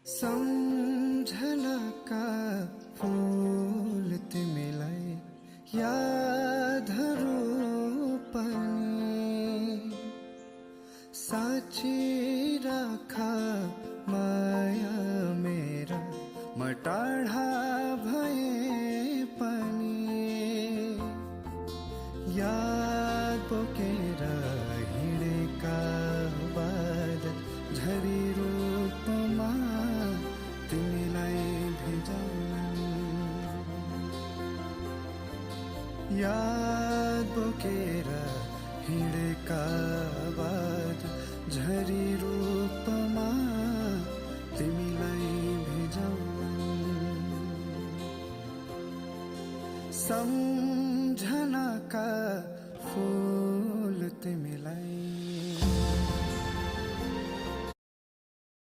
सम्झनाका फूल तिमीलाई यादहरू पनि साँची राख माया मेरा म टाढा भए पनि याद बोकेर हिँडेका बादल झरी रूपमा तिमीलाई भिजाउन् याद बोकेर हिँडेका बादल झरी रूपमा तिमीलाई भिजाउन्